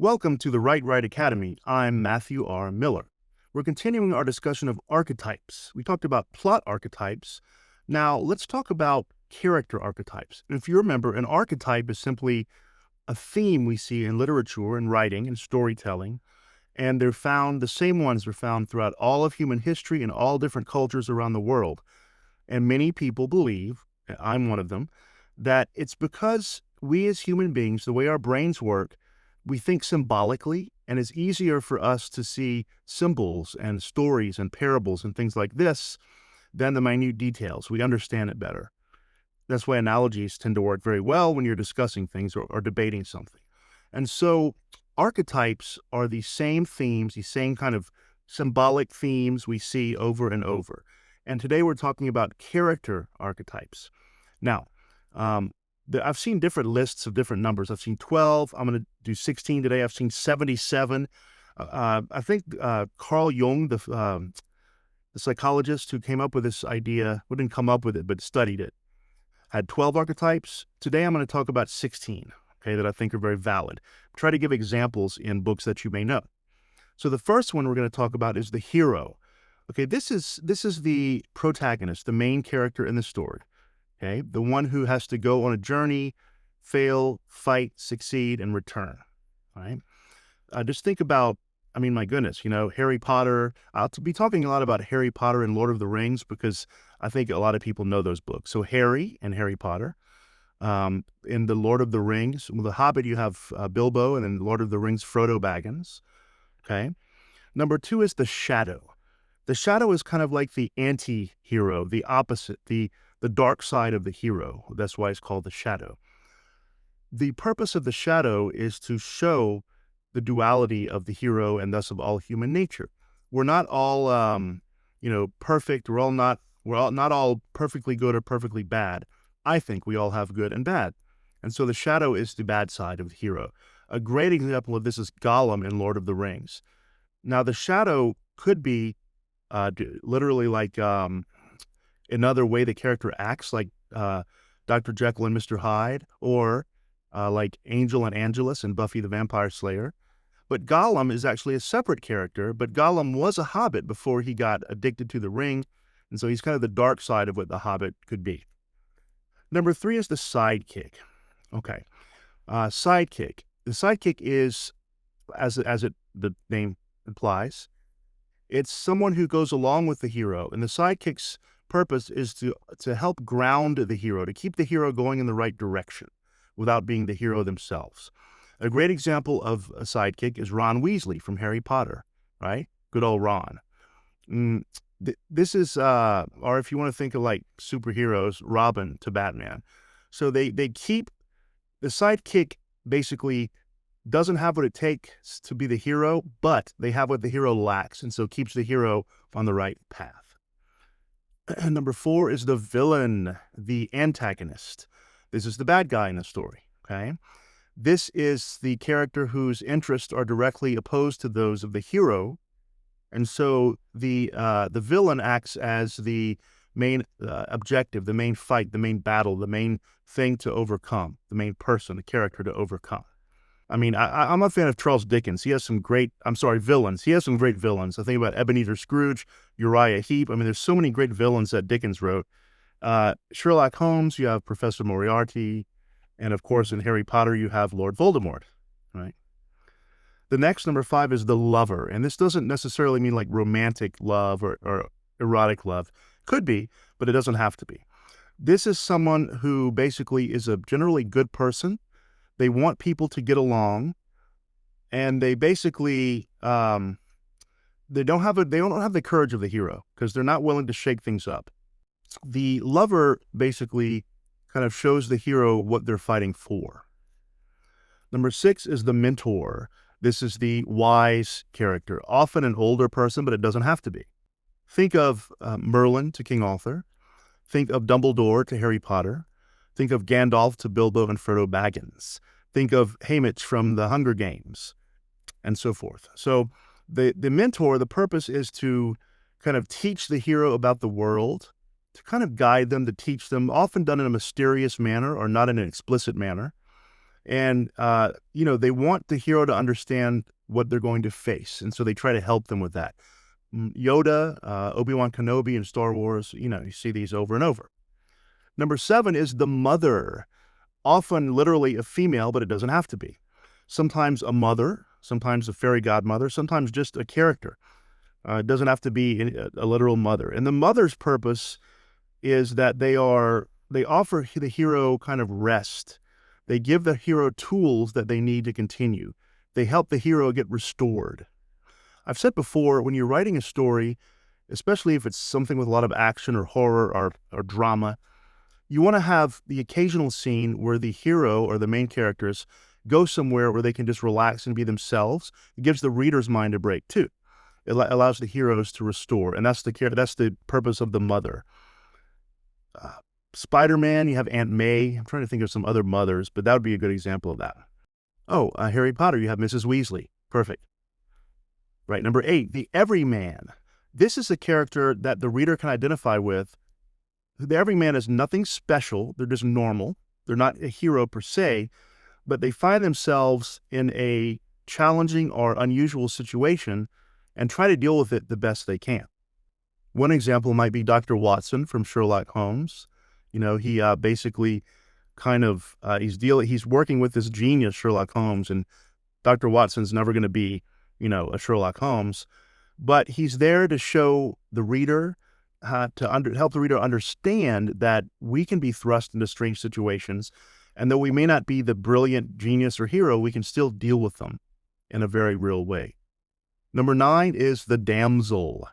Welcome to the Right Academy. I'm Matthew R. Miller. We're continuing our discussion of archetypes. We talked about plot archetypes. Now let's talk about character archetypes. And if you remember, an archetype is simply a theme we see in literature and writing and storytelling. And the same ones are found throughout all of human history in all different cultures around the world. And many people believe, and I'm one of them, that it's because we as human beings, the way our brains work, we think symbolically, and it's easier for us to see symbols and stories and parables and things like this than the minute details. We understand it better. That's why analogies tend to work very well when you're discussing things or debating something. And so archetypes are the same themes, the same kind of symbolic themes we see over and over. And today we're talking about character archetypes. Now, I've seen different lists of different numbers. I've seen 12. I'm going to do 16 today. I've seen 77. I think Carl Jung, the psychologist who came up with this idea, who didn't come up with it, but studied it, had 12 archetypes. Today I'm going to talk about 16, okay, that I think are very valid. Try to give examples in books that you may know. So the first one we're going to talk about is the hero. Okay, this is the protagonist, the main character in the story. Okay, the one who has to go on a journey, fail, fight, succeed, and return. All right. Just think about, my goodness, Harry Potter. I'll be talking a lot about Harry Potter and Lord of the Rings because I think a lot of people know those books. So Harry and Harry Potter. In the Lord of the Rings, with The Hobbit, you have Bilbo, and in Lord of the Rings, Frodo Baggins. Okay. Number 2 is the shadow. The shadow is kind of like the anti-hero, the opposite, the dark side of the hero. That's why it's called the shadow. The purpose of the shadow is to show the duality of the hero and thus of all human nature. We're not all, perfect. We're not all perfectly good or perfectly bad. I think we all have good and bad. And so the shadow is the bad side of the hero. A great example of this is Gollum in Lord of the Rings. Now, the shadow could be literally like another way the character acts, like Dr. Jekyll and Mr. Hyde, or like Angel and Angelus in Buffy the Vampire Slayer. But Gollum is actually a separate character, but Gollum was a hobbit before he got addicted to the ring, and so he's kind of the dark side of what the hobbit could be. Number 3 is the sidekick. Okay, sidekick. The sidekick is, the name implies, it's someone who goes along with the hero, and the sidekick's purpose is to help ground the hero, to keep the hero going in the right direction without being the hero themselves. A great example of a sidekick is Ron Weasley from Harry Potter, right? Good old Ron. This is, or if you want to think of like superheroes, Robin to Batman. So they keep, the sidekick basically doesn't have what it takes to be the hero, but they have what the hero lacks, and so keeps the hero on the right path. Number 4 is the villain, the antagonist. This is the bad guy in the story, okay? This is the character whose interests are directly opposed to those of the hero, and so the villain acts as the main objective, the main fight, the main battle, the main thing to overcome, the main person, the character to overcome. I'm a fan of Charles Dickens. He has some great, villains. He has some great villains. I think about Ebenezer Scrooge, Uriah Heep. There's so many great villains that Dickens wrote. Sherlock Holmes, you have Professor Moriarty. And of course, in Harry Potter, you have Lord Voldemort, right? The next, number 5, is the lover. And this doesn't necessarily mean like romantic love or erotic love. Could be, but it doesn't have to be. This is someone who basically is a generally good person. They want people to get along, and they basically they don't have the courage of the hero because they're not willing to shake things up. The lover basically kind of shows the hero what they're fighting for. Number 6 is the mentor. This is the wise character, often an older person, but it doesn't have to be. Think of Merlin to King Arthur. Think of Dumbledore to Harry Potter. Think of Gandalf to Bilbo and Frodo Baggins. Think of Haymitch from the Hunger Games, and so forth. So the mentor, the purpose is to kind of teach the hero about the world, to kind of guide them, to teach them, often done in a mysterious manner or not in an explicit manner. And, they want the hero to understand what they're going to face. And so they try to help them with that. Yoda, Obi-Wan Kenobi in Star Wars, you see these over and over. Number 7 is the mother, often literally a female, but it doesn't have to be. Sometimes a mother, sometimes a fairy godmother, sometimes just a character. It doesn't have to be a literal mother. And the mother's purpose is that they offer the hero kind of rest. They give the hero tools that they need to continue. They help the hero get restored. I've said before, when you're writing a story, especially if it's something with a lot of action or horror or drama, you want to have the occasional scene where the hero or the main characters go somewhere where they can just relax and be themselves. It gives the reader's mind a break too. It allows the heroes to restore, and that's the purpose of the mother. Spider-Man, you have Aunt May. I'm trying to think of some other mothers, but that would be a good example of that. Oh, Harry Potter, you have Mrs. Weasley. Perfect. Right, number 8, the everyman. This is a character that the reader can identify with. The everyman is nothing special. They're just normal. They're not a hero per se, but they find themselves in a challenging or unusual situation and try to deal with it the best they can. One example might be Dr. Watson from Sherlock Holmes. He basically he's working with this genius Sherlock Holmes, and Dr. Watson's never going to be, a Sherlock Holmes, but he's there to show the reader, help the reader understand that we can be thrust into strange situations, and though we may not be the brilliant genius or hero, we can still deal with them in a very real way. Number 9 is the damsel.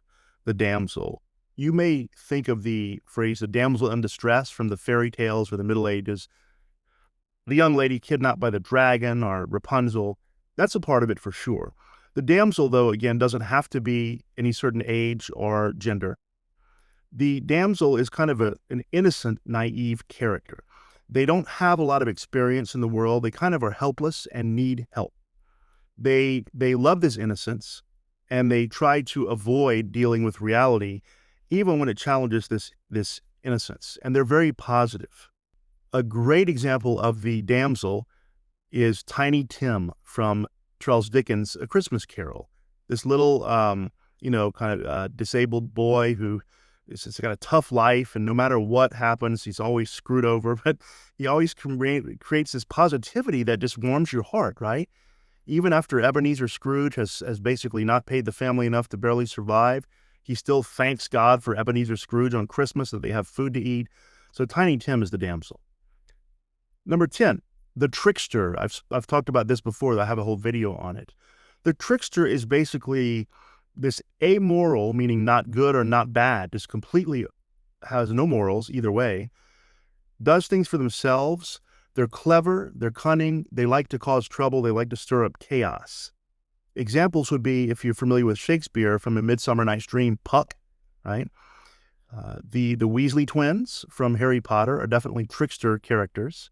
The damsel. You may think of the phrase, the damsel in distress, from the fairy tales or the Middle Ages. The young lady kidnapped by the dragon or Rapunzel. That's a part of it for sure. The damsel, though, again, doesn't have to be any certain age or gender. The damsel is kind of an innocent, naive character. They don't have a lot of experience in the world. They kind of are helpless and need help. They love this innocence, and they try to avoid dealing with reality, even when it challenges this innocence. And they're very positive. A great example of the damsel is Tiny Tim from Charles Dickens' A Christmas Carol. This little, disabled boy who has got a tough life, and no matter what happens, he's always screwed over, but he always creates this positivity that just warms your heart, right? Even after Ebenezer Scrooge has basically not paid the family enough to barely survive, he still thanks God for Ebenezer Scrooge on Christmas that they have food to eat. So Tiny Tim is the damsel. Number 10, the trickster. I've talked about this before. I have a whole video on it. The trickster is basically this amoral, meaning not good or not bad, just completely has no morals either way, does things for themselves. They're clever, they're cunning, they like to cause trouble, they like to stir up chaos. Examples would be, if you're familiar with Shakespeare, from A Midsummer Night's Dream, Puck, right? The Weasley twins from Harry Potter are definitely trickster characters.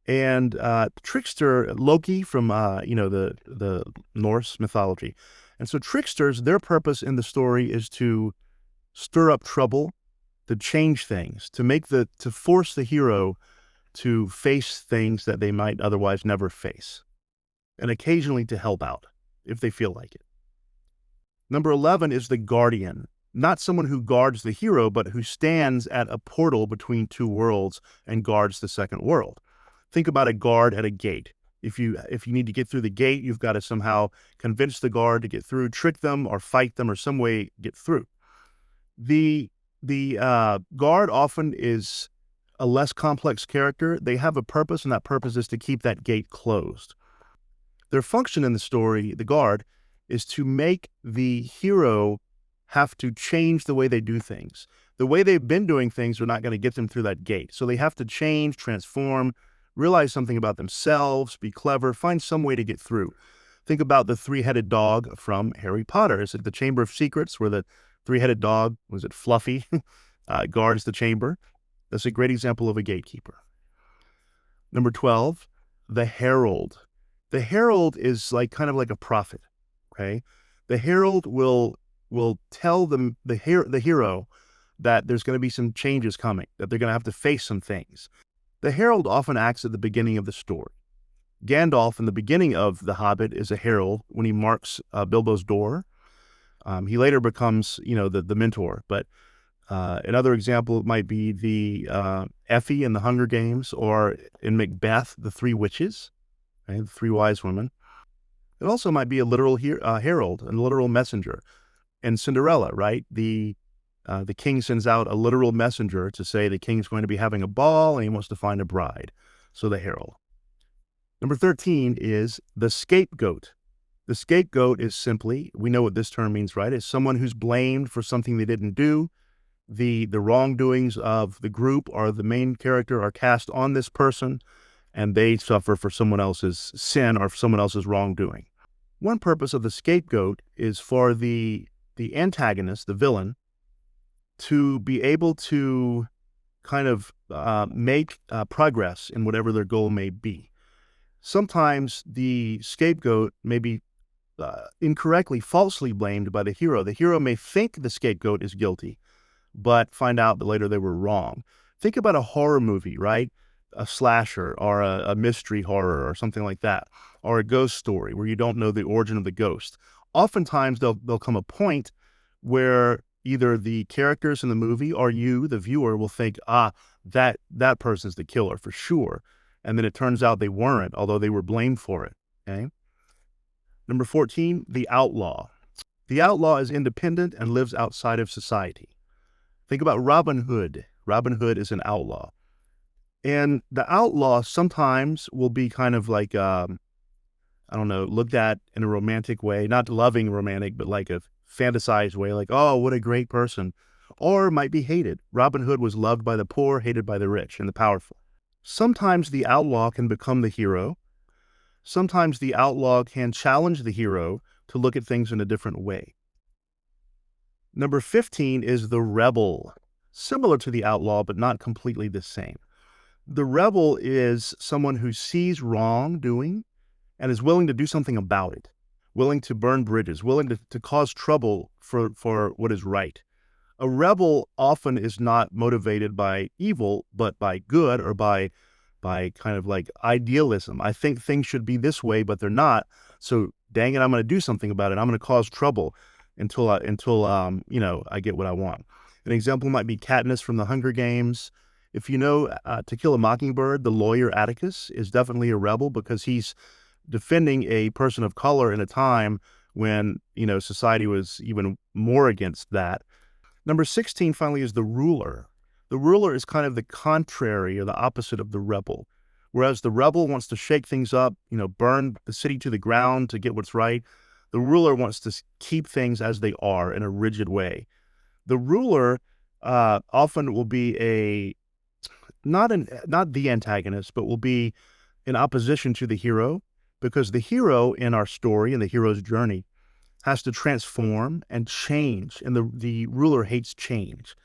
And trickster, Loki from, the Norse mythology. And so tricksters, their purpose in the story is to stir up trouble, to change things, to force the hero to face things that they might otherwise never face, and occasionally to help out if they feel like it. Number 11 is the guardian. Not someone who guards the hero, but who stands at a portal between two worlds and guards the second world. Think about a guard at a gate. If you need to get through the gate, you've got to somehow convince the guard to get through, trick them or fight them or some way get through. The guard often is a less complex character. They have a purpose, and that purpose is to keep that gate closed. Their function in the story, the guard, is to make the hero have to change the way they do things. The way they've been doing things are not going to get them through that gate. So they have to change, transform, realize something about themselves, be clever, find some way to get through. Think about the three-headed dog from Harry Potter. Is it the Chamber of Secrets, where the three-headed dog, was it Fluffy, guards the chamber? That's a great example of a gatekeeper. Number 12, the herald. The herald is kind of like a prophet, okay? The herald will tell the hero that there's going to be some changes coming, that they're going to have to face some things. The herald often acts at the beginning of the story. Gandalf in the beginning of The Hobbit is a herald when he marks Bilbo's door. He later becomes, the mentor. But another example might be the Effie in the Hunger Games, or in Macbeth, the three witches, right? The three wise women. It also might be a literal herald, a literal messenger. In Cinderella, right? The king sends out a literal messenger to say the king's going to be having a ball and he wants to find a bride. So the herald. Number 13 is the scapegoat. The scapegoat is simply, we know what this term means, right? It's someone who's blamed for something they didn't do. The wrongdoings of the group or the main character are cast on this person, and they suffer for someone else's sin or someone else's wrongdoing. One purpose of the scapegoat is for the antagonist, the villain, to be able to kind of make progress in whatever their goal may be. Sometimes the scapegoat may be incorrectly, falsely blamed by the hero. The hero may think the scapegoat is guilty, but find out that later they were wrong. Think about a horror movie, right? A slasher or a mystery horror or something like that, or a ghost story where you don't know the origin of the ghost. Oftentimes there'll come a point where either the characters in the movie or you, the viewer, will think, that person's the killer for sure. And then it turns out they weren't, although they were blamed for it, okay? Number 14, the outlaw. The outlaw is independent and lives outside of society. Think about Robin Hood. Robin Hood is an outlaw. And the outlaw sometimes will be kind of like, looked at in a romantic way, not loving romantic, but like a fantasized way, like, oh, what a great person. Or might be hated. Robin Hood was loved by the poor, hated by the rich and the powerful. Sometimes the outlaw can become the hero. Sometimes the outlaw can challenge the hero to look at things in a different way. Number 15 is the rebel. Similar to the outlaw, but not completely the same. The rebel is someone who sees wrongdoing and is willing to do something about it, willing to burn bridges, willing to cause trouble for what is right. A rebel often is not motivated by evil, but by good, or by kind of like idealism. I think things should be this way, but they're not. So dang it, I'm going to do something about it. I'm going to cause trouble until I get what I want. An example might be Katniss from the Hunger Games. If you know To Kill a Mockingbird, the lawyer Atticus is definitely a rebel because he's defending a person of color in a time when, society was even more against that. Number 16, finally, is the ruler. The ruler is kind of the contrary or the opposite of the rebel. Whereas the rebel wants to shake things up, burn the city to the ground to get what's right, the ruler wants to keep things as they are in a rigid way. The ruler often will be not the antagonist, but will be in opposition to the hero, because the hero in our story and the hero's journey has to transform and change, and the ruler hates change.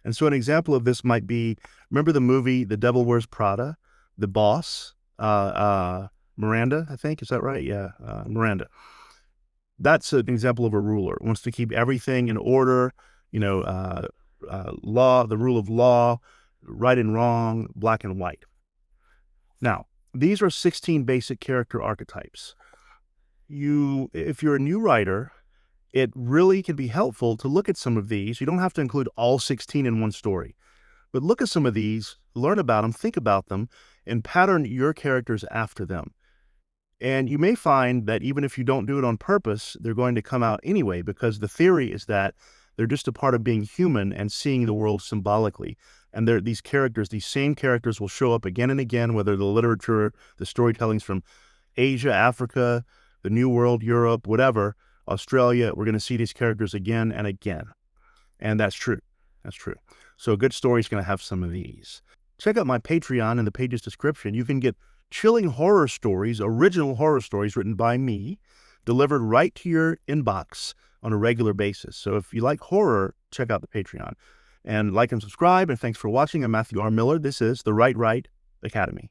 And so an example of this might be, remember the movie The Devil Wears Prada? The boss, Miranda, I think, is that right? Yeah, Miranda. That's an example of a ruler. Wants to keep everything in order, law, the rule of law, right and wrong, black and white. Now, these are 16 basic character archetypes. If you're a new writer, it really can be helpful to look at some of these. You don't have to include all 16 in one story, but look at some of these, learn about them, think about them, and pattern your characters after them. And you may find that even if you don't do it on purpose, they're going to come out anyway, because the theory is that they're just a part of being human and seeing the world symbolically. And these same characters will show up again and again, whether the literature, the storytelling's from Asia, Africa, the New World, Europe, whatever, Australia, we're going to see these characters again and again. And that's true. That's true. So a good story is going to have some of these. Check out my Patreon in the page's description. You can get chilling horror stories, original horror stories written by me, delivered right to your inbox on a regular basis. So if you like horror, check out the Patreon. And like and subscribe, and thanks for watching. I'm Matthew R. Miller. This is the Right Academy.